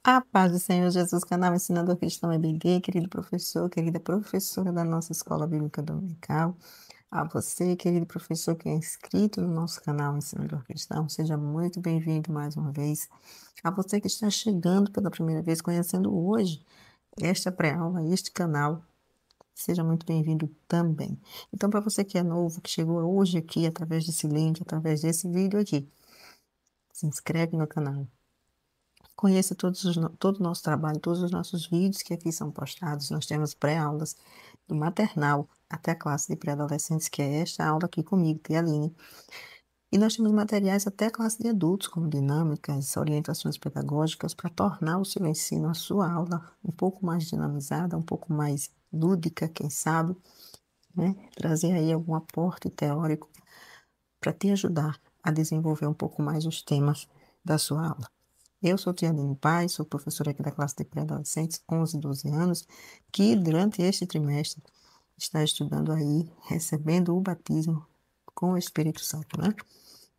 A paz do Senhor Jesus, canal Ensinador Cristão EBD, querido professor, querida professora da nossa Escola Bíblica Dominical, a você, querido professor que é inscrito no nosso canal Ensinador Cristão, seja muito bem-vindo mais uma vez. A você que está chegando pela primeira vez, conhecendo hoje esta pré-aula, este canal, seja muito bem-vindo também. Então, para você que é novo, que chegou hoje aqui através desse link, através desse vídeo aqui, se inscreve no canal. Conheça todo o nosso trabalho, todos os nossos vídeos que aqui são postados. Nós temos pré-aulas do maternal até a classe de pré-adolescentes, que é esta aula aqui comigo, que é a Aline. E nós temos materiais até a classe de adultos, como dinâmicas, orientações pedagógicas, para tornar o seu ensino, a sua aula, um pouco mais dinamizada, um pouco mais lúdica, quem sabe, né? Trazer aí algum aporte teórico para te ajudar a desenvolver um pouco mais os temas da sua aula. Eu sou Tia Aline Paz, sou professora aqui da classe de pré-adolescentes, 11 e 12 anos, que durante este trimestre está estudando aí, recebendo o batismo com o Espírito Santo, né?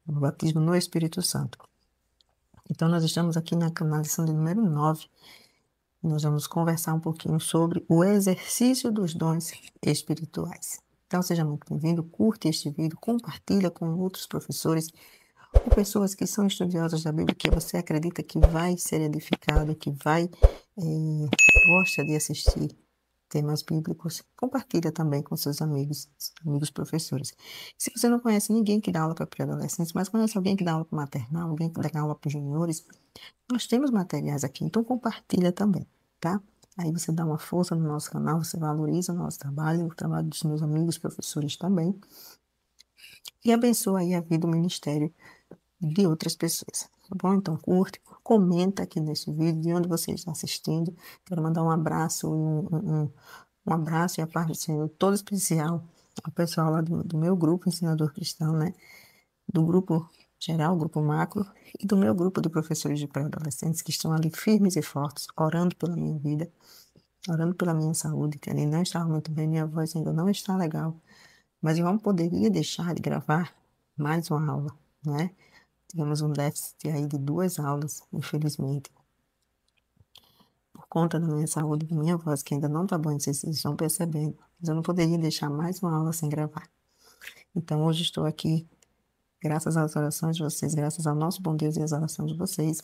O batismo no Espírito Santo. Então, nós estamos aqui na lição de número 9. Nós vamos conversar um pouquinho sobre o exercício dos dons espirituais. Então, seja muito bem-vindo, curte este vídeo, compartilha com outros professores, com pessoas que são estudiosas da Bíblia, que você acredita que vai ser edificado, que gosta de assistir temas bíblicos, compartilha também com seus amigos professores. Se você não conhece ninguém que dá aula para pré-adolescentes, mas conhece alguém que dá aula para maternal, alguém que dá aula para juniores, nós temos materiais aqui, então compartilha também, tá? Aí você dá uma força no nosso canal, você valoriza o nosso trabalho, o trabalho dos meus amigos professores também, e abençoa aí a vida do ministério de outras pessoas, tá bom? Então curte, comenta aqui nesse vídeo de onde você está assistindo. Quero mandar um abraço, um abraço e a paz do Senhor todo especial ao pessoal lá do meu grupo Ensinador Cristão, né? Do grupo geral, grupo macro, e do meu grupo de professores de pré-adolescentes que estão ali firmes e fortes, orando pela minha vida, orando pela minha saúde, que ali não estava muito bem, minha voz ainda não está legal, mas eu não poderia deixar de gravar mais uma aula, né? Tivemos um déficit aí de 2 aulas, infelizmente, por conta da minha saúde, da minha voz, que ainda não está boa, não sei se vocês estão percebendo, mas eu não poderia deixar mais uma aula sem gravar. Então, hoje estou aqui, graças às orações de vocês, graças ao nosso bom Deus e às orações de vocês,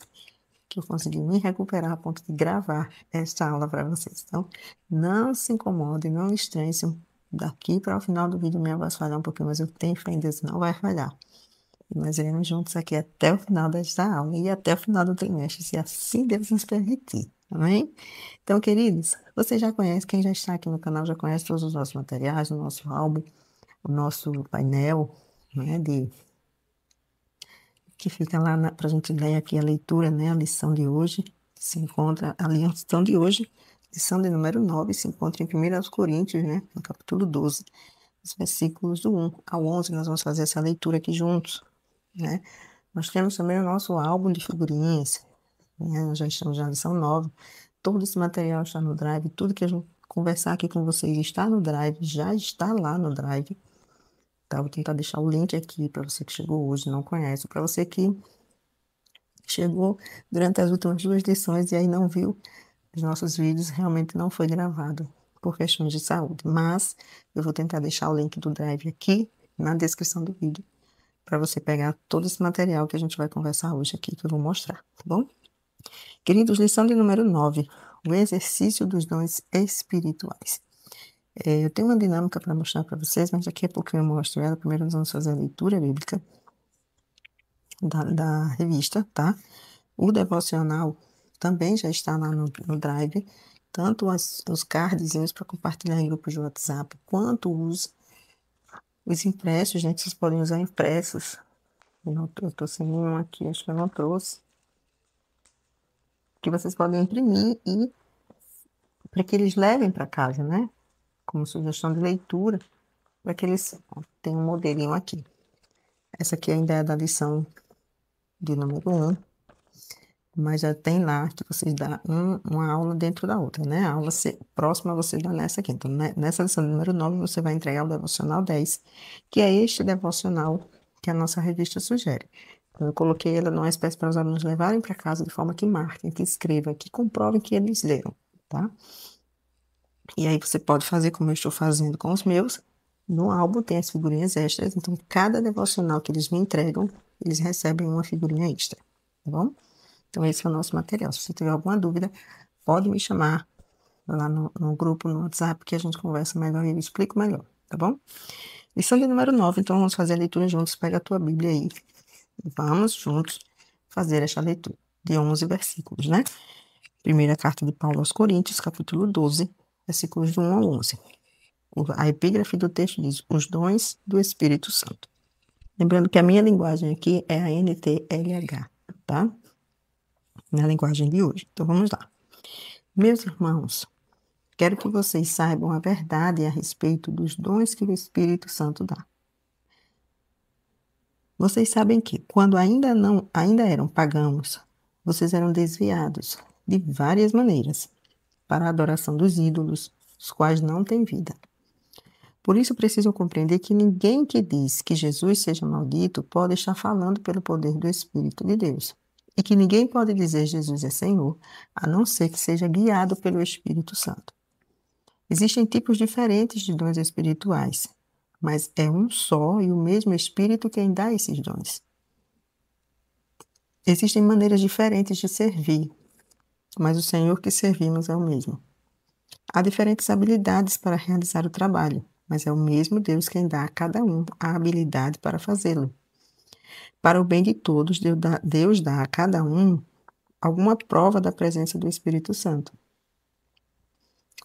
que eu consegui me recuperar a ponto de gravar esta aula para vocês. Então, não se incomodem, não estranhem se daqui para o final do vídeo minha voz falhar um pouquinho, mas eu tenho fé em Deus, não vai falhar. E nós iremos juntos aqui até o final desta aula e até o final do trimestre, se assim Deus nos permitir. Amém? Então, queridos, você já conhece, quem já está aqui no canal já conhece todos os nossos materiais, o nosso álbum, o nosso painel, né, que fica lá para a gente ler aqui a leitura, né, a lição de hoje, se encontra, a lição de hoje, lição de número 9, se encontra em 1 Coríntios, né, no capítulo 12, os versículos do 1 ao 11, nós vamos fazer essa leitura aqui juntos, né. Nós temos também o nosso álbum de figurinhas, né, nós já estamos na lição 9, todo esse material está no Drive, tudo que a gente conversar aqui com vocês está no Drive, já está lá no Drive, tá? Vou tentar deixar o link aqui para você que chegou hoje, não conhece, para você que chegou durante as últimas 2 lições e aí não viu os nossos vídeos, realmente não foi gravado por questões de saúde, mas eu vou tentar deixar o link do Drive aqui na descrição do vídeo para você pegar todo esse material que a gente vai conversar hoje aqui, que eu vou mostrar, tá bom? Queridos, lição de número 9, o exercício dos dons espirituais. Eu tenho uma dinâmica para mostrar para vocês, mas daqui a pouco eu mostro ela. Primeiro nós vamos fazer a leitura bíblica da revista, tá? O devocional também já está lá no Drive, tanto os cardzinhos para compartilhar em grupos de WhatsApp, quanto os impressos, gente, vocês podem usar impressos. Eu estou sem nenhum aqui, acho que eu não trouxe. Que vocês podem imprimir e para que eles levem para casa, né? Como sugestão de leitura, para que eles tenham um modelinho aqui. Essa aqui ainda é da lição de número 1, mas já tem lá que vocês dão uma aula dentro da outra, né? A aula próxima você dá nessa aqui. Então, nessa lição número 9, você vai entregar o devocional 10, que é este devocional que a nossa revista sugere. Então, eu coloquei ela numa espécie para os alunos levarem para casa de forma que marquem, que escrevam, que comprovem que eles leram, tá? E aí você pode fazer como eu estou fazendo com os meus. No álbum tem as figurinhas extras, então cada devocional que eles me entregam, eles recebem uma figurinha extra, tá bom? Então esse é o nosso material. Se você tiver alguma dúvida, pode me chamar lá no grupo, no WhatsApp, que a gente conversa melhor e eu explico melhor, tá bom? Lição de número 9, então vamos fazer a leitura juntos. Pega a tua Bíblia aí. Vamos juntos fazer esta leitura de 11 versículos, né? Primeira carta de Paulo aos Coríntios, capítulo 12, versículos de 1 ao 11. A epígrafe do texto diz: os dons do Espírito Santo. Lembrando que a minha linguagem aqui é a NTLH, tá? Na linguagem de hoje. Então vamos lá. Meus irmãos, quero que vocês saibam a verdade a respeito dos dons que o Espírito Santo dá. Vocês sabem que, quando ainda eram pagãos, vocês eram desviados de várias maneiras para a adoração dos ídolos, os quais não têm vida. Por isso precisam compreender que ninguém que diz que Jesus seja maldito pode estar falando pelo poder do Espírito de Deus. E que ninguém pode dizer Jesus é Senhor, a não ser que seja guiado pelo Espírito Santo. Existem tipos diferentes de dons espirituais, mas é um só e o mesmo Espírito quem dá esses dons. Existem maneiras diferentes de servir, mas o Senhor que servimos é o mesmo. Há diferentes habilidades para realizar o trabalho, mas é o mesmo Deus quem dá a cada um a habilidade para fazê-lo. Para o bem de todos, Deus dá a cada um alguma prova da presença do Espírito Santo.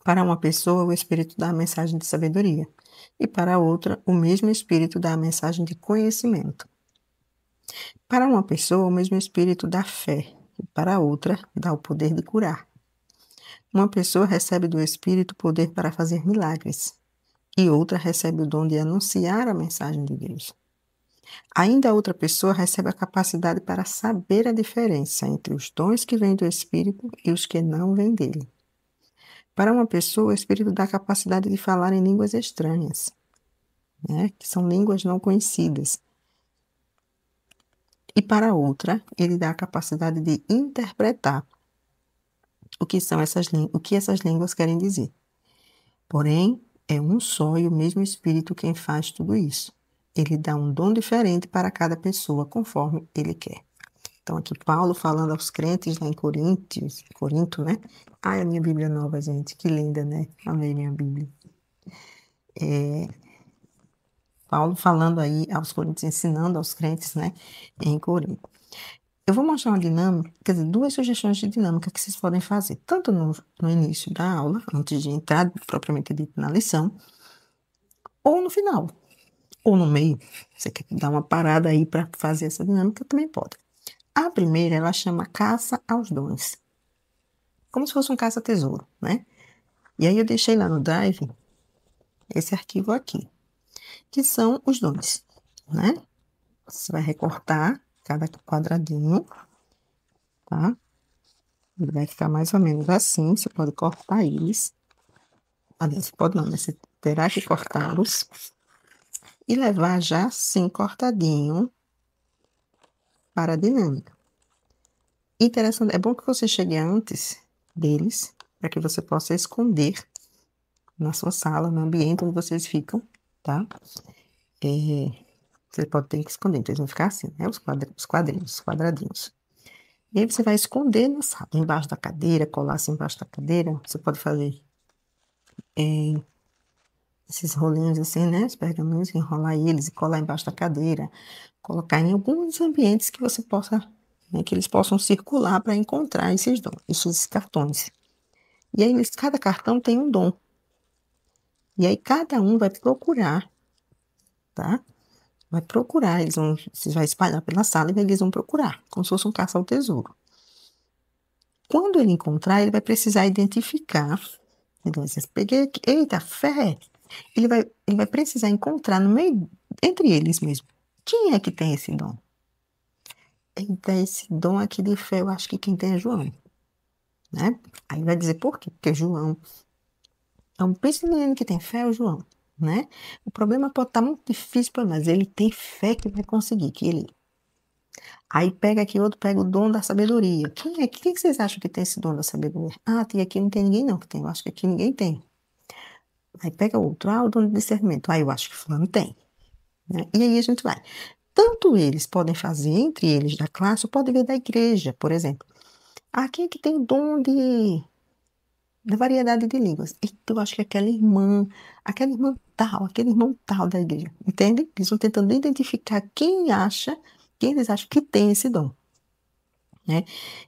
Para uma pessoa, o Espírito dá a mensagem de sabedoria, e para outra, o mesmo Espírito dá a mensagem de conhecimento. Para uma pessoa, o mesmo Espírito dá fé, e para outra, dá o poder de curar. Uma pessoa recebe do Espírito poder para fazer milagres, e outra recebe o dom de anunciar a mensagem de Deus. Ainda outra pessoa recebe a capacidade para saber a diferença entre os dons que vêm do Espírito e os que não vêm dele. Para uma pessoa, o Espírito dá a capacidade de falar em línguas estranhas, né, que são línguas não conhecidas. E para outra, ele dá a capacidade de interpretar o que essas línguas querem dizer. Porém, é um só e o mesmo Espírito quem faz tudo isso. Ele dá um dom diferente para cada pessoa, conforme ele quer. Então, aqui Paulo falando aos crentes lá em Corinto, né? Ai, a minha Bíblia nova, gente, que linda, né? Amei minha Bíblia. Paulo falando aí aos Coríntios, ensinando aos crentes, né? Em Corinto. Eu vou mostrar uma dinâmica, quer dizer, duas sugestões de dinâmica que vocês podem fazer, tanto no início da aula, antes de entrar propriamente dito na lição, ou no final, ou no meio. Você quer dar uma parada aí para fazer essa dinâmica, também pode. A primeira, ela chama Caça aos Dons. Como se fosse um caça-tesouro, né? E aí eu deixei lá no Drive esse arquivo aqui, que são os dons, né? Você vai recortar cada quadradinho, tá? Ele vai ficar mais ou menos assim, você pode cortar eles. Aliás, pode não, né? Você terá que cortá-los e levar já assim cortadinho para a dinâmica. Interessante, é bom que você chegue antes deles, para que você possa esconder na sua sala, no ambiente onde vocês ficam, tá? Você pode ter que esconder, então eles vão ficar assim, né? Os quadrinhos, os quadradinhos. E aí você vai esconder na sala, embaixo da cadeira, colar assim embaixo da cadeira. Você pode fazer esses rolinhos assim, né? Os pergaminhos, enrolar eles e colar embaixo da cadeira. Colocar em alguns ambientes que você possa, né, que eles possam circular para encontrar esses cartões. E aí, cada cartão tem um dom. E aí, cada um vai procurar, tá? Vai procurar, você vai espalhar pela sala e eles vão procurar, como se fosse um caça ao tesouro. Quando ele encontrar, ele vai precisar identificar. Então, vocês peguei aqui, eita, fé! Ele vai precisar encontrar no meio, entre eles mesmo. Quem é que tem esse dom? Eita, esse dom aqui de fé, eu acho que quem tem é João, né? Aí vai dizer por quê? Porque João é um príncipe menino que tem fé, é o João, né? O problema pode estar muito difícil para nós, ele tem fé que vai conseguir, que ele Aí pega aqui outro, pega o dom da sabedoria. Quem que vocês acham que tem esse dom da sabedoria? Ah, tem aqui, não tem ninguém não que tem. Eu acho que aqui ninguém tem. Aí pega outro, o dom do discernimento. Ah, eu acho que fulano tem, né? E aí a gente vai. Tanto eles podem fazer entre eles da classe, ou pode ver da igreja, por exemplo. Ah, quem é que tem o dom da variedade de línguas? Então, eu acho que aquela irmã tal, aquele irmão tal da igreja. Entende? Eles estão tentando identificar quem eles acham que tem esse dom. Né?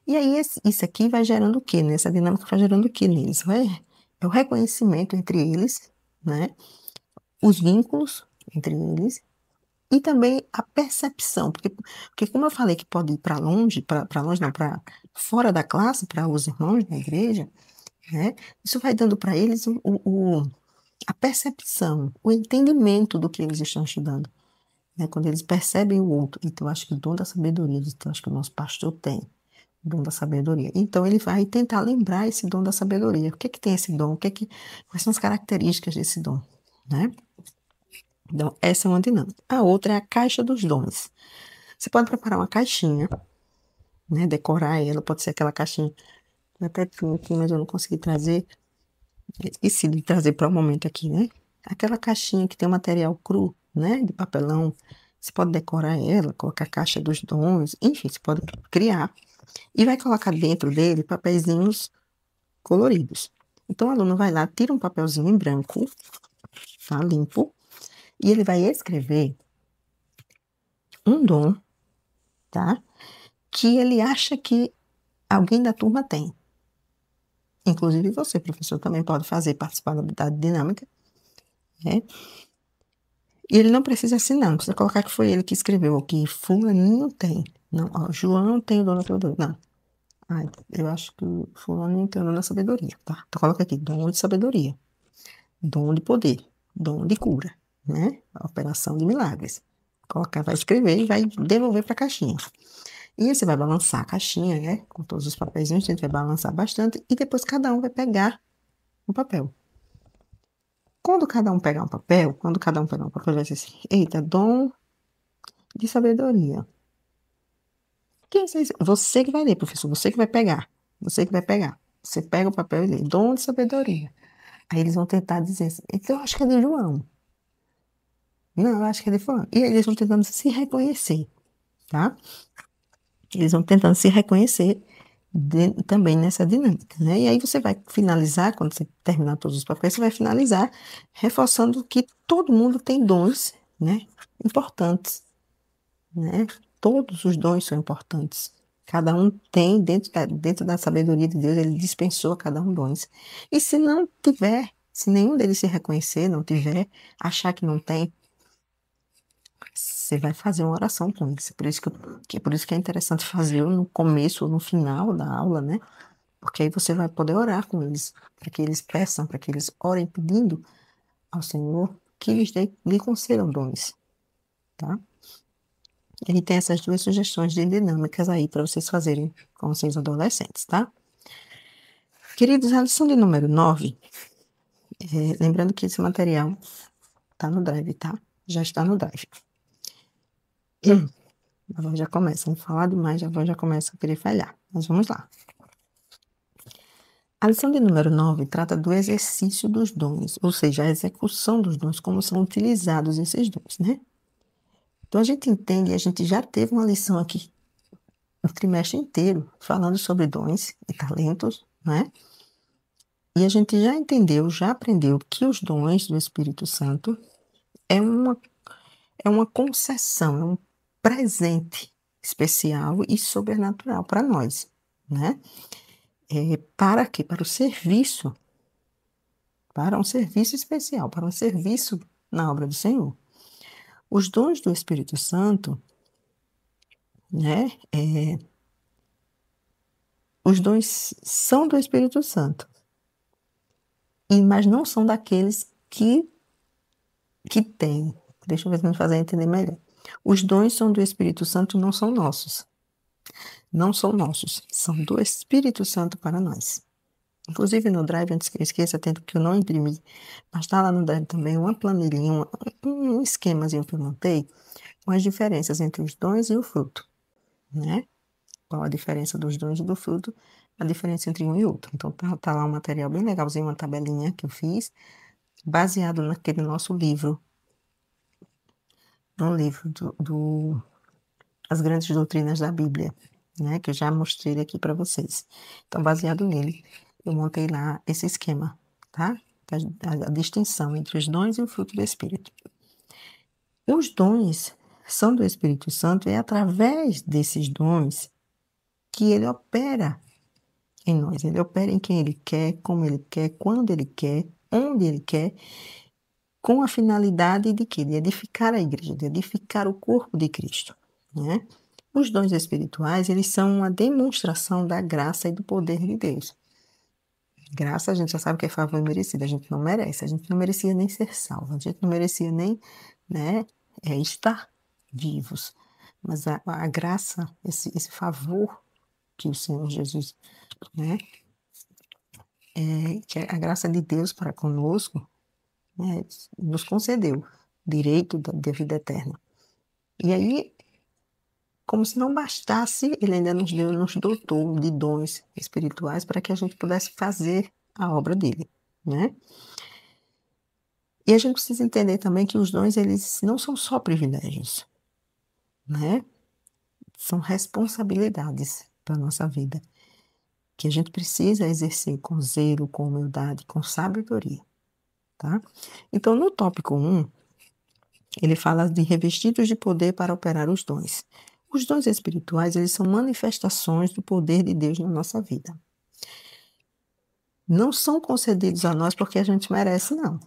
E aí, isso aqui vai gerando o quê? Essa dinâmica vai gerando o quê neles? É o reconhecimento entre eles, né? Os vínculos entre eles, e também a percepção, porque como eu falei que pode ir para longe, para longe não, para fora da classe, para os irmãos da igreja, né? Isso vai dando para eles a percepção, o entendimento do que eles estão estudando, né? Quando eles percebem o outro. Então, eu acho que o dom da sabedoria, então, eu acho que o nosso pastor tem o dom da sabedoria. Então, ele vai tentar lembrar esse dom da sabedoria. O que é que tem esse dom? Quais são as características desse dom, né? Então, essa é uma dinâmica. A outra é a caixa dos dons. Você pode preparar uma caixinha, né? Decorar ela, pode ser aquela caixinha. Eu até tinha aqui, mas eu não consegui trazer. Esqueci de trazer para o momento aqui, né? Aquela caixinha que tem o material cru, né? De papelão. Você pode decorar ela, colocar a caixa dos dons, enfim, você pode criar. E vai colocar dentro dele papeizinhos coloridos. Então, o aluno vai lá, tira um papelzinho em branco, tá? Limpo. E ele vai escrever um dom, tá? Que ele acha que alguém da turma tem. Inclusive você, professor, também pode fazer, participar da dinâmica, né? E ele não precisa assinar, não precisa colocar que foi ele que escreveu, ou que fulaninho tem. Não, ó, João tem o dom da sabedoria. Não. Ai, eu acho que fulaninho tem o dom da sabedoria, tá? Então coloca aqui, dom de sabedoria, dom de poder, dom de cura, né? Operação de milagres. Colocar, vai escrever e vai devolver para a caixinha. E aí você vai balançar a caixinha, né? Com todos os papeizinhos, a gente vai balançar bastante, e depois cada um vai pegar um papel. Quando cada um pegar um papel, vai dizer assim, eita, dom de sabedoria. Você que vai ler, professor, você que vai pegar. Você que vai pegar. Você pega o papel e lê, dom de sabedoria. Aí eles vão tentar dizer assim, então eu acho que é de João. Não, eu acho que é de fulano. E eles vão tentando se reconhecer, tá? Eles vão tentando se reconhecer também nessa dinâmica, né? E aí você vai finalizar, quando você terminar todos os papéis, você vai finalizar reforçando que todo mundo tem dons, né? Importantes, né? Todos os dons são importantes. Cada um tem, dentro da sabedoria de Deus, ele dispensou a cada um dons. E se não tiver, se nenhum deles se reconhecer, não tiver, achar que não tem, você vai fazer uma oração com eles. Por isso que é interessante fazer no começo ou no final da aula, né? Porque aí você vai poder orar com eles, para que eles peçam, para que eles orem pedindo ao Senhor que lhe concedam dons, tá? Ele tem essas duas sugestões de dinâmicas aí para vocês fazerem com os seus adolescentes, tá? Queridos, a lição de número 9, lembrando que esse material tá no Drive, tá? Já está no Drive. A voz já começa a falar demais, a voz já começa a querer falhar. Mas vamos lá. A lição de número 9 trata do exercício dos dons, ou seja, a execução dos dons, como são utilizados esses dons, né? Então a gente entende, a gente já teve uma lição aqui, o trimestre inteiro, falando sobre dons e talentos, né? E a gente já entendeu, já aprendeu que os dons do Espírito Santo é uma concessão, é um presente especial e sobrenatural para nós, né? Para quê? Para um serviço especial, para um serviço na obra do Senhor. Os dons do Espírito Santo, né? Os dons são do Espírito Santo, mas não são daqueles que têm. Deixa eu ver se me fazer entender melhor. Os dons são do Espírito Santo, não são nossos. Não são nossos, são do Espírito Santo para nós. Inclusive no Drive, antes que eu esqueça, tento que eu não imprimi, mas está lá no Drive também uma planilhinha, um esquemazinho que eu montei com as diferenças entre os dons e o fruto. né? Qual a diferença dos dons e do fruto, a diferença entre um e outro. Então, tá lá um material bem legalzinho, uma tabelinha que eu fiz, baseado naquele nosso livro, no livro As Grandes Doutrinas da Bíblia, né? Que eu já mostrei aqui para vocês. Então, baseado nele, eu montei lá esse esquema, tá? A distinção entre os dons e o fruto do Espírito. Os dons são do Espírito Santo e é através desses dons que ele opera em nós. Ele opera em quem ele quer, como ele quer, quando ele quer, onde ele quer, com a finalidade de quê? De edificar a igreja, de edificar o corpo de Cristo, né? Os dons espirituais, eles são uma demonstração da graça e do poder de Deus. Graça, a gente já sabe que é favor merecido, a gente não merece, a gente não merecia nem ser salvo, a gente não merecia nem, né, estar vivos. Mas a graça, esse favor que o Senhor Jesus, né, que a graça de Deus para conosco, né, nos concedeu direito da vida eterna. E aí, como se não bastasse, ele ainda nos dotou de dons espirituais para que a gente pudesse fazer a obra dele, né? E a gente precisa entender também que os dons, eles não são só privilégios, né? São responsabilidades para a nossa vida, que a gente precisa exercer com zelo, com humildade, com sabedoria, tá? Então, no tópico 1, ele fala de revestidos de poder para operar os dons. Os dons espirituais, eles são manifestações do poder de Deus na nossa vida. Não são concedidos a nós porque a gente merece, não.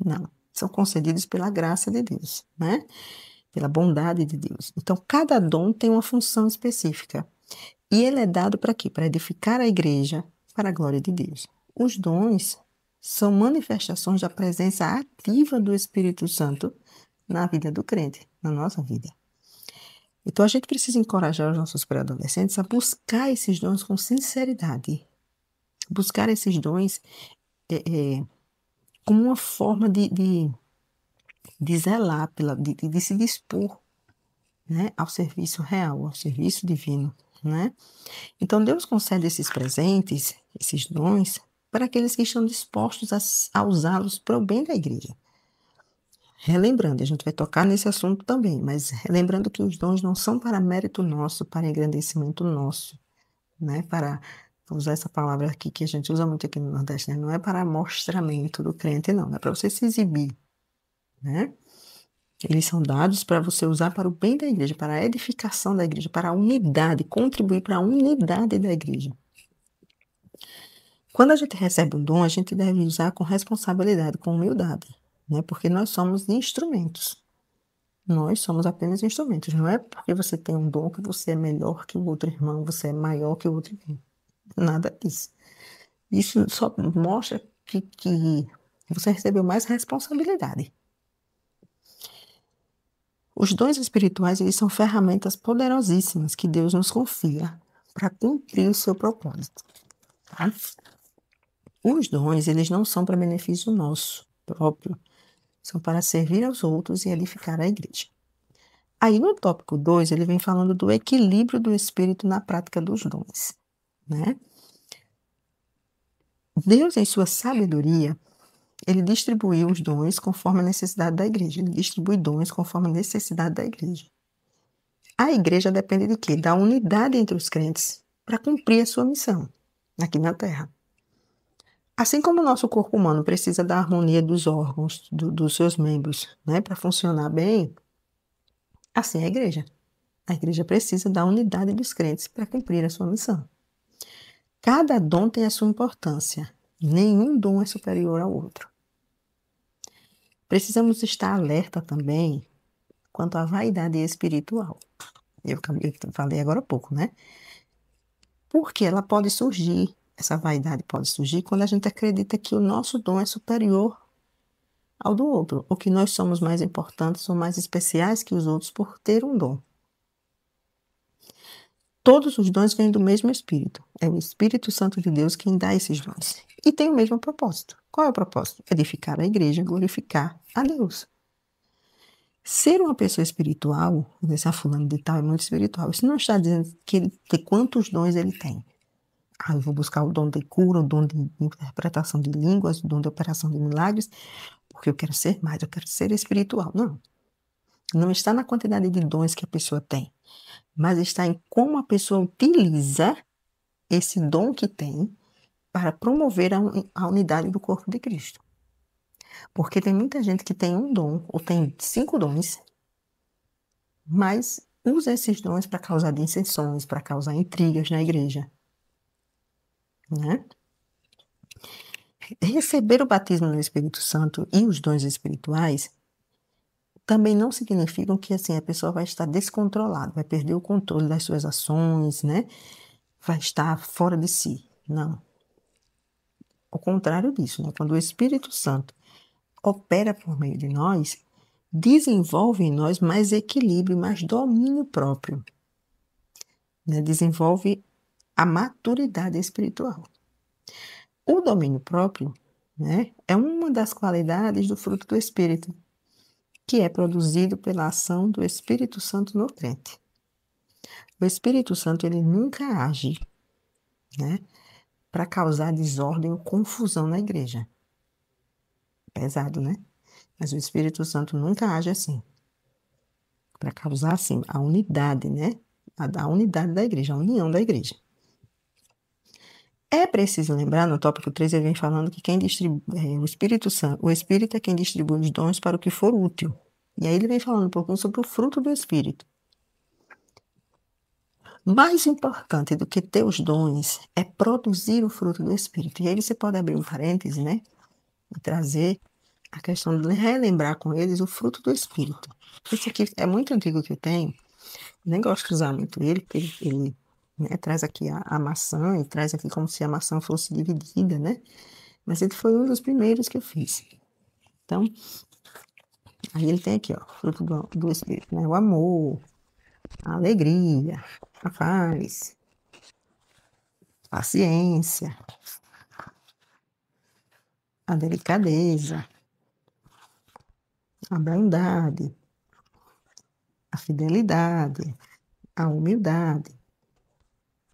Não. São concedidos pela graça de Deus, né? Pela bondade de Deus. Então, cada dom tem uma função específica. E ele é dado para quê? Para edificar a igreja para a glória de Deus. Os dons são manifestações da presença ativa do Espírito Santo na vida do crente, na nossa vida. Então, a gente precisa encorajar os nossos pré-adolescentes a buscar esses dons com sinceridade. Buscar esses dons como uma forma de zelar, de se dispor, né, ao serviço real, ao serviço divino, né? Então, Deus concede esses presentes, esses dons, para aqueles que estão dispostos a usá-los para o bem da igreja. Relembrando, a gente vai tocar nesse assunto também, mas relembrando que os dons não são para mérito nosso, para engrandecimento nosso, né? Para usar essa palavra aqui que a gente usa muito aqui no Nordeste, né? Não é para mostramento do crente, não, é para você se exibir, né? Eles são dados para você usar para o bem da igreja, para a edificação da igreja, para a unidade, contribuir para a unidade da igreja. Quando a gente recebe um dom, a gente deve usar com responsabilidade, com humildade, né? Porque nós somos instrumentos. Nós somos apenas instrumentos. Não é porque você tem um dom que você é melhor que o outro irmão, você é maior que o outro irmão. Nada disso. Isso só mostra que você recebeu mais responsabilidade. Os dons espirituais, eles são ferramentas poderosíssimas que Deus nos confia para cumprir o seu propósito. Tá? Os dons, eles não são para benefício nosso próprio, são para servir aos outros e edificar a igreja. Aí no tópico 2, ele vem falando do equilíbrio do espírito na prática dos dons, né? Deus, em sua sabedoria, ele distribuiu os dons conforme a necessidade da igreja. Ele distribui dons conforme a necessidade da igreja. A igreja depende de quê? Da unidade entre os crentes para cumprir a sua missão aqui na Terra. Assim como o nosso corpo humano precisa da harmonia dos órgãos, dos seus membros, né, para funcionar bem, assim é a igreja. A igreja precisa da unidade dos crentes para cumprir a sua missão. Cada dom tem a sua importância. Nenhum dom é superior ao outro. Precisamos estar alerta também quanto à vaidade espiritual. Eu falei agora há pouco, né? Porque ela pode surgir, essa vaidade pode surgir quando a gente acredita que o nosso dom é superior ao do outro, ou que nós somos mais importantes ou mais especiais que os outros por ter um dom. Todos os dons vêm do mesmo Espírito. É o Espírito Santo de Deus quem dá esses dons. E tem o mesmo propósito. Qual é o propósito? Edificar a igreja, glorificar a Deus. Ser uma pessoa espiritual, esse fulano de tal é muito espiritual, isso não está dizendo que ele tem quantos dons ele tem. Eu vou buscar o dom de cura, o dom de interpretação de línguas, o dom de operação de milagres, porque eu quero ser mais, eu quero ser espiritual. Não. Não está na quantidade de dons que a pessoa tem, mas está em como a pessoa utiliza esse dom que tem para promover a unidade do corpo de Cristo. Porque tem muita gente que tem um dom, ou tem 5 dons, mas usa esses dons para causar dissensões, para causar intrigas na igreja. Né? Receber o batismo no Espírito Santo e os dons espirituais também não significam que assim, a pessoa vai estar descontrolada, vai perder o controle das suas ações, né? Vai estar fora de si. Não. Ao contrário disso, né? Quando o Espírito Santo opera por meio de nós, desenvolve em nós mais equilíbrio, mais domínio próprio. Né? Desenvolve a maturidade espiritual. O domínio próprio, né, é uma das qualidades do fruto do Espírito, que é produzido pela ação do Espírito Santo no crente. O Espírito Santo, ele nunca age, né, para causar desordem ou confusão na igreja. Pesado, né? Mas o Espírito Santo nunca age assim, para causar, assim, a unidade, né? A unidade da igreja, a união da igreja. É preciso lembrar, no tópico 3, ele vem falando que quem distribui, o Espírito Santo, o Espírito é quem distribui os dons para o que for útil. E aí ele vem falando um pouquinho sobre o fruto do Espírito. Mais importante do que ter os dons é produzir o fruto do Espírito. E aí você pode abrir um parêntese, né? E trazer a questão de relembrar com eles o fruto do Espírito. Esse aqui é muito antigo que eu tenho, nem gosto de usar muito ele, porque ele né, traz aqui a maçã e traz aqui como se a maçã fosse dividida, né? Mas ele foi um dos primeiros que eu fiz. Então, aí ele tem aqui, ó, fruto do Espírito, né? O amor, a alegria, a paz, a paciência, a delicadeza, a bondade, a fidelidade, a humildade,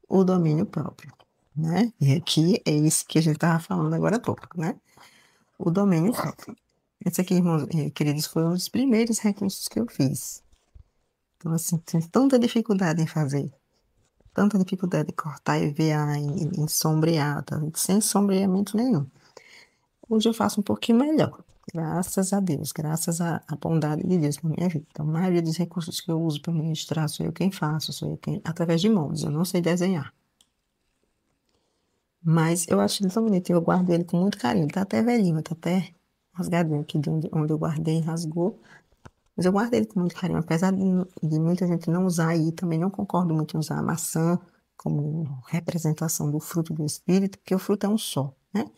o domínio próprio, né? E aqui é isso que a gente estava falando agora há pouco, né? O domínio próprio. Esse aqui, irmãos, queridos, foi um dos primeiros recursos que eu fiz. Então, assim, tinha tanta dificuldade em fazer, tanta dificuldade de cortar e ver em sombrear, tá? Sem sombreamento nenhum. Hoje eu faço um pouquinho melhor, graças a Deus, graças à bondade de Deus na minha vida. Então, a maioria dos recursos que eu uso para ministrar, sou eu quem faço, sou eu quem, através de moldes, eu não sei desenhar. Mas eu acho ele tão bonito, eu guardo ele com muito carinho, tá até velhinho, tá até rasgadinho aqui de onde eu guardei, rasgou. Mas eu guardo ele com muito carinho, apesar de muita gente não usar, e também não concordo muito em usar a maçã como representação do fruto do Espírito, porque o fruto é um só, né?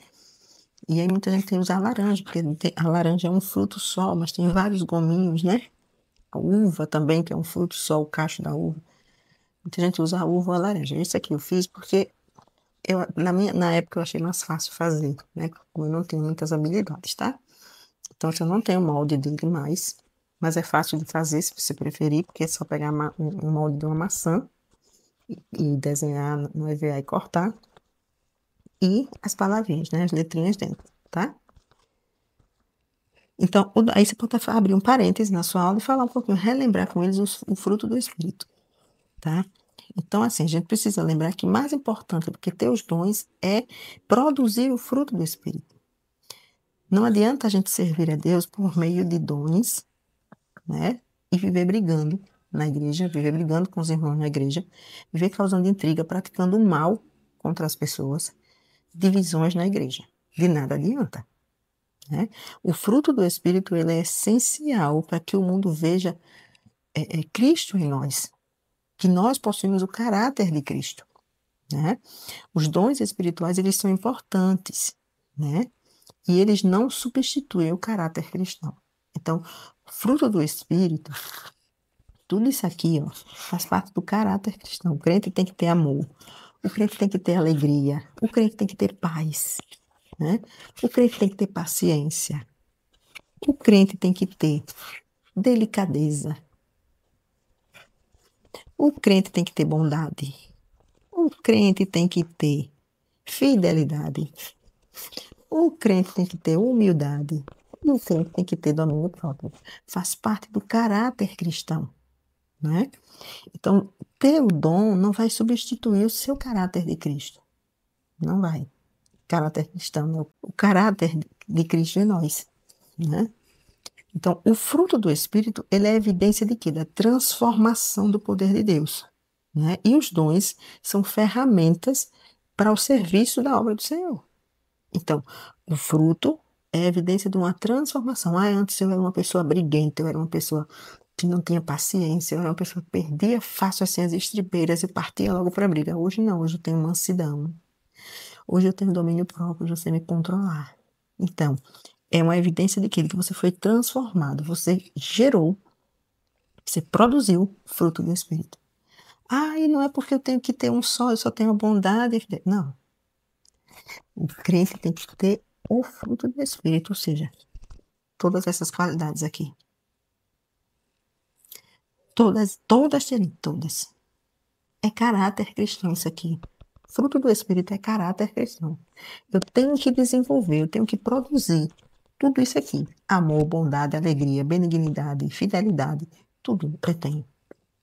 E aí muita gente tem que usar a laranja, porque a laranja é um fruto só, mas tem vários gominhos, né? A uva também, que é um fruto só, o cacho da uva. Muita gente usa a uva ou a laranja. Esse aqui eu fiz porque na época eu achei mais fácil fazer, né? Como eu não tenho muitas habilidades, tá? Então eu não tenho molde dele mais, mas é fácil de fazer se você preferir, porque é só pegar um molde de uma maçã e desenhar no EVA e cortar. E as palavrinhas, né? As letrinhas dentro, tá? Então, aí você pode abrir um parêntese na sua aula e falar um pouquinho, relembrar com eles o fruto do Espírito, tá? Então, assim, a gente precisa lembrar que mais importante do que ter os dons é produzir o fruto do Espírito. Não adianta a gente servir a Deus por meio de dons, né? E viver brigando na igreja, viver brigando com os irmãos na igreja, viver causando intriga, praticando mal contra as pessoas, divisões na igreja. De nada adianta. Né? O fruto do Espírito ele é essencial para que o mundo veja Cristo em nós, que nós possuímos o caráter de Cristo. Né? Os dons espirituais eles são importantes, né? E eles não substituem o caráter cristão. Então, fruto do Espírito, tudo isso aqui ó, faz parte do caráter cristão. O crente tem que ter amor, o crente tem que ter alegria, o crente tem que ter paz, né? O crente tem que ter paciência. O crente tem que ter delicadeza. O crente tem que ter bondade. O crente tem que ter fidelidade. O crente tem que ter humildade. E o crente tem que ter domínio próprio. Faz parte do caráter cristão, né? Então, ter o dom não vai substituir o seu caráter de Cristo. Não vai. Caráter cristão, não. O caráter de Cristo em nós, né? Então, o fruto do Espírito, ele é evidência de quê? Da transformação do poder de Deus, né? E os dons são ferramentas para o serviço da obra do Senhor. Então, o fruto é evidência de uma transformação. Antes eu era uma pessoa briguenta, eu era uma pessoa que não tinha paciência, eu era uma pessoa que perdia fácil assim as estribeiras e partia logo para a briga. Hoje não, hoje eu tenho mansidão. Hoje eu tenho domínio próprio, eu sei me controlar. Então, é uma evidência de que você foi transformado, você gerou, você produziu fruto do Espírito. E não é porque eu tenho que ter um só, eu só tenho bondade. Não. O crente tem que ter o fruto do Espírito, ou seja, todas essas qualidades aqui. Todas terem todas. É caráter cristão isso aqui. Fruto do Espírito é caráter cristão. Eu tenho que desenvolver, eu tenho que produzir tudo isso aqui. Amor, bondade, alegria, benignidade, fidelidade, tudo eu tenho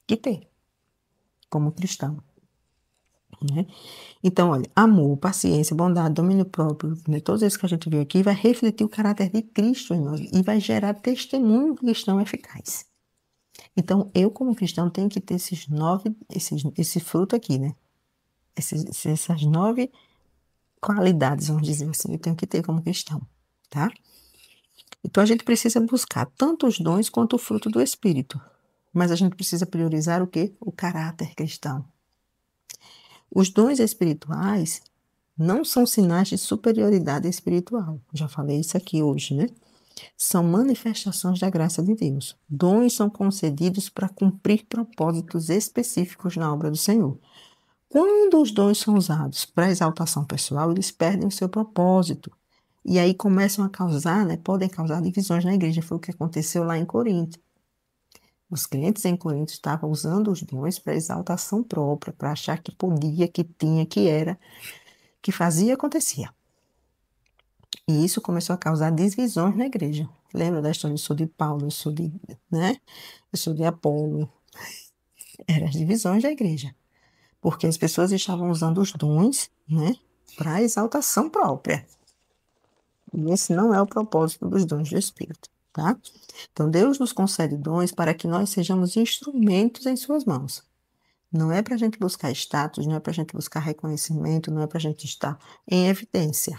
que ter como cristão, né? Então, olha, amor, paciência, bondade, domínio próprio, né? Todos esses que a gente viu aqui vai refletir o caráter de Cristo em nós e vai gerar testemunho cristão eficaz. Então, eu como cristão tenho que ter esse fruto aqui, né? Essas 9 qualidades, vamos dizer assim, eu tenho que ter como cristão, tá? Então, a gente precisa buscar tanto os dons quanto o fruto do Espírito. Mas a gente precisa priorizar o quê? O caráter cristão. Os dons espirituais não são sinais de superioridade espiritual. Já falei isso aqui hoje, né? São manifestações da graça de Deus. Dons são concedidos para cumprir propósitos específicos na obra do Senhor. Quando os dons são usados para exaltação pessoal, eles perdem o seu propósito. E aí começam a causar, né? Podem causar divisões na igreja. Foi o que aconteceu lá em Corinto. Os crentes em Corinto estavam usando os dons para exaltação própria, para achar que podia, que tinha, que era, que fazia e acontecia. E isso começou a causar divisões na igreja. Lembra da história? Eu sou de Paulo, eu sou de Apolo. Eram as divisões da igreja. Porque as pessoas estavam usando os dons, né, para exaltação própria. E esse não é o propósito dos dons do Espírito, tá? Então, Deus nos concede dons para que nós sejamos instrumentos em suas mãos. Não é para a gente buscar status, não é para a gente buscar reconhecimento, não é para a gente estar em evidência.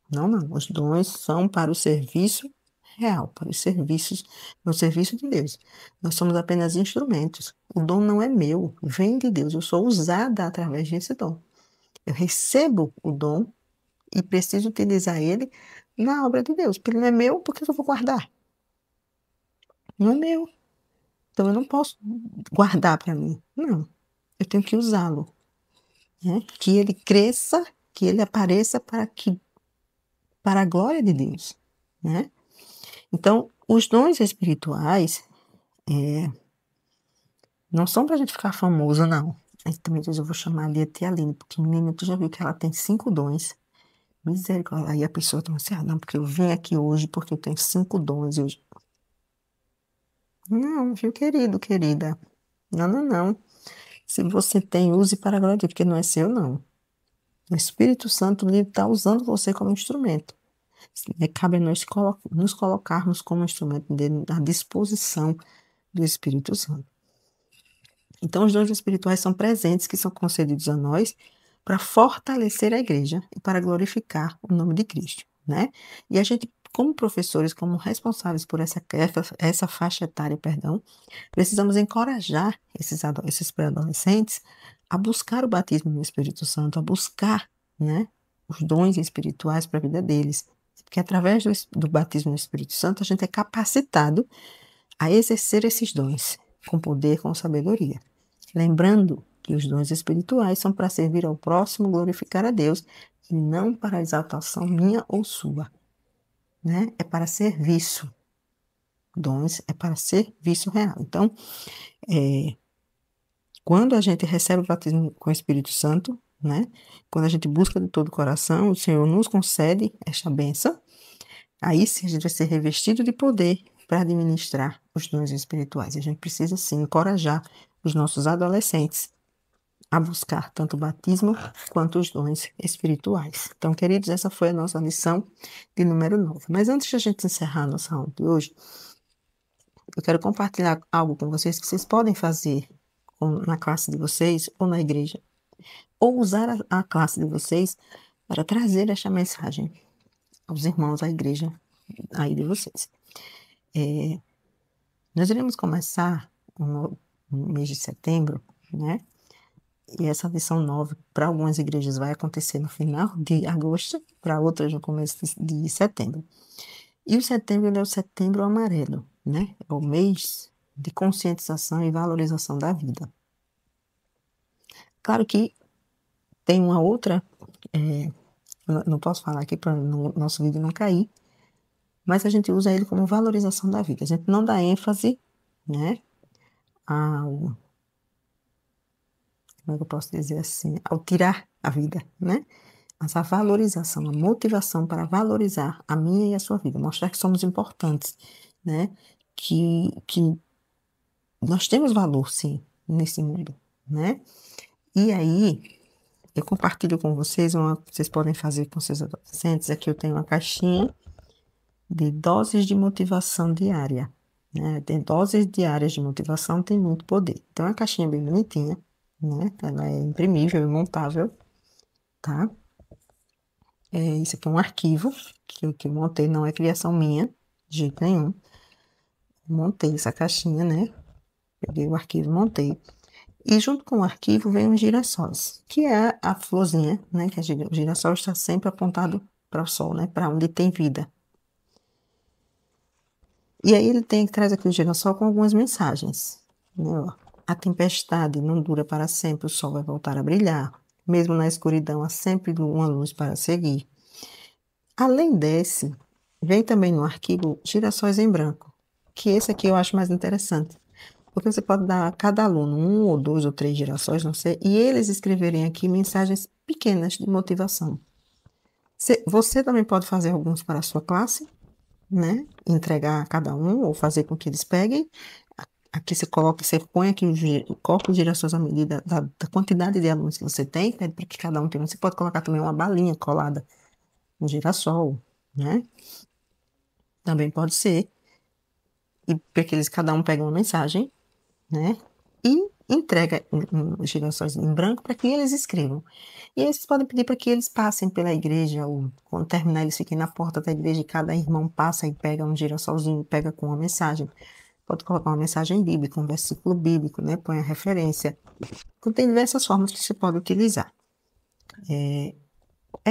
Não, não. Os dons são para o serviço real, para os serviços, no serviço de Deus. Nós somos apenas instrumentos. O dom não é meu, vem de Deus. Eu sou usada através desse dom. Eu recebo o dom e preciso utilizar ele na obra de Deus. Porque ele não é meu, por que eu vou guardar? Não é meu. Então eu não posso guardar para mim. Não. Eu tenho que usá-lo, né? Que ele cresça, que ele apareça para a glória de Deus, né? Então, os dons espirituais não são para a gente ficar famoso, não. Aí também eu vou chamar ali a tia Aline, porque menina, tu já viu que ela tem 5 dons. Misericórdia. Aí a pessoa toma assim, não, porque eu vim aqui hoje porque eu tenho 5 dons. Não, viu, querido, querida? Não, não, não. Se você tem, use para a glória de Deus, porque não é seu, não. O Espírito Santo está usando você como instrumento. Cabe a nós nos colocarmos como instrumento dele à disposição do Espírito Santo. Então, os dons espirituais são presentes que são concedidos a nós para fortalecer a igreja e para glorificar o nome de Cristo, né? E a gente, como professores, como responsáveis por essa faixa etária, precisamos encorajar esses pré-adolescentes a buscar o batismo no Espírito Santo, a buscar, né, os dons espirituais para a vida deles. Porque através do batismo no Espírito Santo, a gente é capacitado a exercer esses dons com poder, com sabedoria. Lembrando que os dons espirituais são para servir ao próximo, glorificar a Deus, e não para a exaltação minha ou sua, né? É para serviço. Dons é para serviço real. Então, quando a gente recebe o batismo com o Espírito Santo, né? Quando a gente busca de todo o coração, o Senhor nos concede esta bênção. Aí sim a gente vai ser revestido de poder para administrar os dons espirituais. A gente precisa sim encorajar os nossos adolescentes a buscar tanto o batismo quanto os dons espirituais. Então, queridos, essa foi a nossa lição de número 9. Mas antes de a gente encerrar a nossa aula de hoje, eu quero compartilhar algo com vocês que vocês podem fazer na classe de vocês ou na igreja, ou usar a classe de vocês para trazer esta mensagem aos irmãos da igreja aí de vocês. Nós iremos começar no mês de setembro, né? E essa lição 9, para algumas igrejas, vai acontecer no final de agosto, para outras no começo de setembro. E o setembro ele é o setembro amarelo, né? É o mês de conscientização e valorização da vida. Claro que tem uma outra, não posso falar aqui para o nosso vídeo não cair, mas a gente usa ele como valorização da vida. A gente não dá ênfase, né, ao, como é que eu posso dizer assim, ao tirar a vida, né? Mas a valorização, a motivação para valorizar a minha e a sua vida, mostrar que somos importantes, né? Que nós temos valor, sim, nesse mundo, né? E aí, eu compartilho com vocês, vocês podem fazer com seus adolescentes, aqui eu tenho uma caixinha de doses de motivação diária, né? Tem doses diárias de motivação, tem muito poder. Então, é uma caixinha bem bonitinha, né? Ela é imprimível e montável, tá? Isso aqui é um arquivo que eu montei, não é criação minha, de jeito nenhum. Montei essa caixinha, né? Peguei o arquivo, montei. E junto com o arquivo vem os girassóis, que é a florzinha, né? Que o girassol está sempre apontado para o sol, né? Para onde tem vida. E aí ele traz aqui o girassol com algumas mensagens, né? Ó, a tempestade não dura para sempre, o sol vai voltar a brilhar. Mesmo na escuridão, há sempre uma luz para seguir. Além desse, vem também no arquivo girassóis em branco, que esse aqui eu acho mais interessante. Porque você pode dar a cada aluno 1 ou 2 ou 3 girassóis, não sei, e eles escreverem aqui mensagens pequenas de motivação. Você também pode fazer alguns para a sua classe, né? Entregar a cada um, ou fazer com que eles peguem. Aqui você põe aqui o copo de girassóis à medida da quantidade de alunos que você tem, pede para que cada um tenha. Você pode colocar também uma balinha colada no girassol, né? Também pode ser. E porque cada um pega uma mensagem, né? E entrega os girassóis em branco para que eles escrevam. E aí vocês podem pedir para que eles passem pela igreja, ou quando terminar, eles fiquem na porta da igreja e cada irmão passa e pega um girassolzinho, pega com uma mensagem. Pode colocar uma mensagem bíblica, um versículo bíblico, né? Põe a referência. Então, tem diversas formas que você pode utilizar. É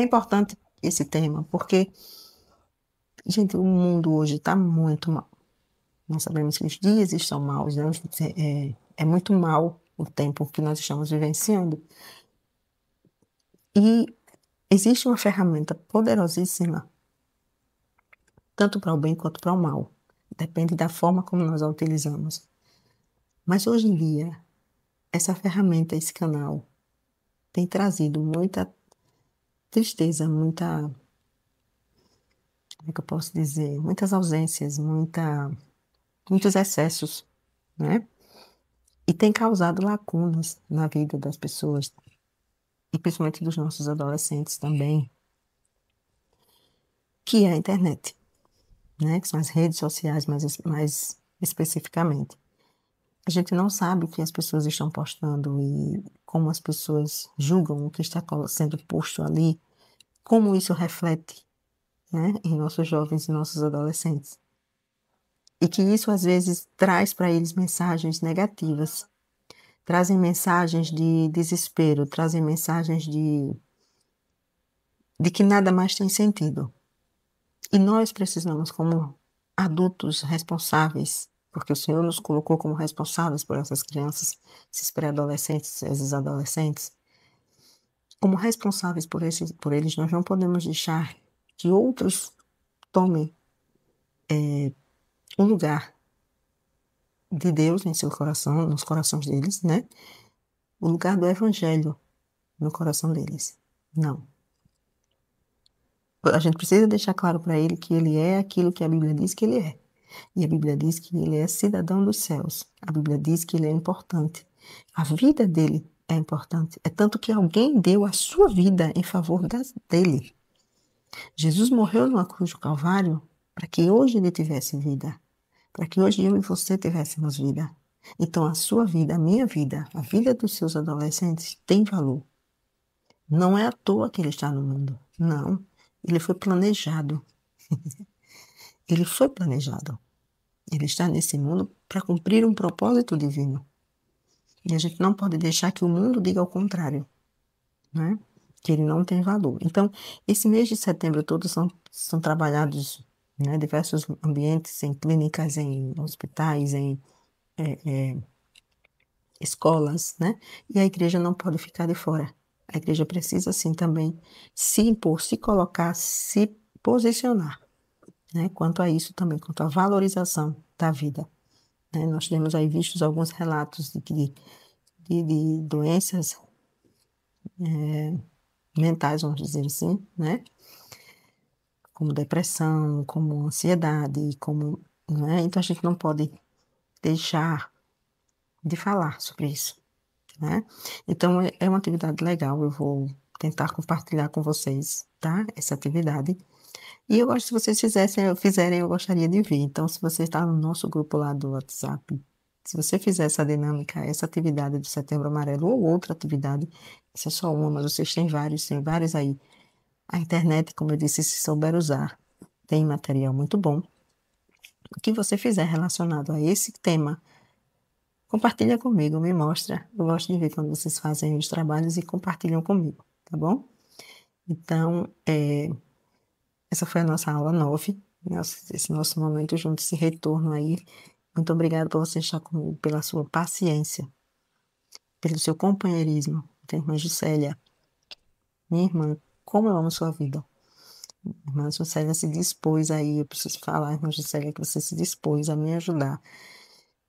importante esse tema, porque, gente, o mundo hoje está muito mal. Nós sabemos que os dias estão maus, né? É muito mal o tempo que nós estamos vivenciando. E existe uma ferramenta poderosíssima, tanto para o bem quanto para o mal. Depende da forma como nós a utilizamos. Mas hoje em dia, essa ferramenta, esse canal, tem trazido muita tristeza, como é que eu posso dizer? Muitas ausências, muitos excessos, né? E tem causado lacunas na vida das pessoas, e principalmente dos nossos adolescentes também, que é a internet, né? Que são as redes sociais mais especificamente. A gente não sabe o que as pessoas estão postando e como as pessoas julgam o que está sendo posto ali, como isso reflete, né, em nossos jovens e nossos adolescentes. E que isso às vezes traz para eles mensagens negativas, trazem mensagens de desespero, trazem mensagens de que nada mais tem sentido. E nós precisamos, como adultos responsáveis, porque o Senhor nos colocou como responsáveis por essas crianças, esses pré-adolescentes, esses adolescentes, como responsáveis por eles, nós não podemos deixar que outros tomem o lugar de Deus em seu coração, nos corações deles, né? O lugar do evangelho no coração deles. Não. A gente precisa deixar claro para ele que ele é aquilo que a Bíblia diz que ele é. E a Bíblia diz que ele é cidadão dos céus. A Bíblia diz que ele é importante. A vida dele é importante. É tanto que alguém deu a sua vida em favor dele. Jesus morreu numa cruz do Calvário para que hoje ele tivesse vida. Para que hoje eu e você tivéssemos vida. Então a sua vida, a minha vida, a vida dos seus adolescentes tem valor. Não é à toa que ele está no mundo. Não. Ele foi planejado. Ele foi planejado. Ele está nesse mundo para cumprir um propósito divino. E a gente não pode deixar que o mundo diga ao contrário, né? Que ele não tem valor. Então, esse mês de setembro todo são trabalhados, né, diversos ambientes, em clínicas, em hospitais, em escolas, né? E a igreja não pode ficar de fora. A igreja precisa, sim, também se impor, se colocar, se posicionar, né? Quanto a isso também, quanto à valorização da vida, né? Nós temos aí vistos alguns relatos de doenças mentais, vamos dizer assim, né? Como depressão, como ansiedade, como, né? Então a gente não pode deixar de falar sobre isso, né? Então é uma atividade legal, eu vou tentar compartilhar com vocês, tá? Essa atividade. E eu gosto, se vocês fizerem, eu gostaria de ver. Então, se você está no nosso grupo lá do WhatsApp, se você fizer essa dinâmica, essa atividade do Setembro Amarelo ou outra atividade, essa é só uma, mas vocês têm vários aí. A internet, como eu disse, se souber usar, tem material muito bom. O que você fizer relacionado a esse tema, compartilha comigo, me mostra. Eu gosto de ver quando vocês fazem os trabalhos e compartilham comigo, tá bom? Então, essa foi a nossa aula 9, esse nosso momento junto, esse retorno aí. Muito obrigada por você estar comigo, pela sua paciência, pelo seu companheirismo. Então, irmã Gisélia, minha irmã, como eu amo sua vida. Irmã Gisélia se dispôs aí, eu preciso falar, irmã Gisélia, que você se dispôs a me ajudar.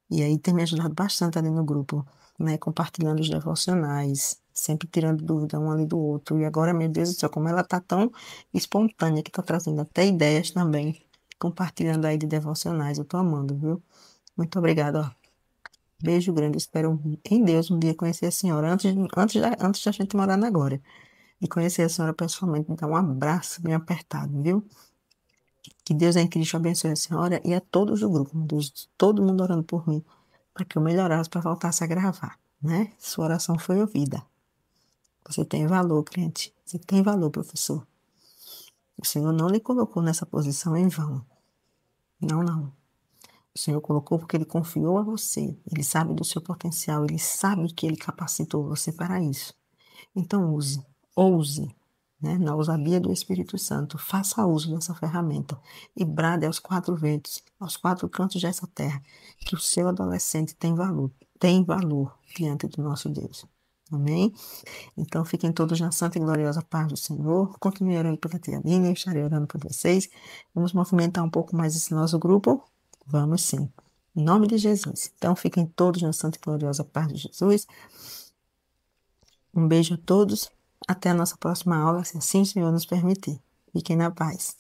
E aí tem me ajudado bastante ali no grupo, né? Compartilhando os devocionais, sempre tirando dúvida um ali do outro. E agora, meu Deus do céu, como ela tá tão espontânea, que tá trazendo até ideias também, compartilhando aí de devocionais. Eu tô amando, viu? Muito obrigada, ó. Beijo grande. Espero em Deus um dia conhecer a senhora, antes da gente morar na Glória. E conhecer a senhora pessoalmente, me dar um abraço bem apertado, viu? Que Deus em Cristo abençoe a senhora e a todos do grupo, meu Deus, todo mundo orando por mim, para que eu melhorasse, para voltasse a gravar, né? Sua oração foi ouvida. Você tem valor, crente. Você tem valor, professor. O Senhor não lhe colocou nessa posição em vão. Não, não. O Senhor colocou porque Ele confiou a você. Ele sabe do seu potencial. Ele sabe que Ele capacitou você para isso. Então, ouse, né? Na ousadia do Espírito Santo. Faça uso dessa ferramenta. E brade aos quatro ventos, aos quatro cantos dessa terra, que o seu adolescente tem valor diante do nosso Deus. Amém? Então, fiquem todos na santa e gloriosa paz do Senhor. Continue orando pela tia Aline, eu estarei orando por vocês. Vamos movimentar um pouco mais esse nosso grupo? Vamos sim. Em nome de Jesus. Então, fiquem todos na santa e gloriosa paz de Jesus. Um beijo a todos. Até a nossa próxima aula, se assim o Senhor nos permitir. Fiquem na paz.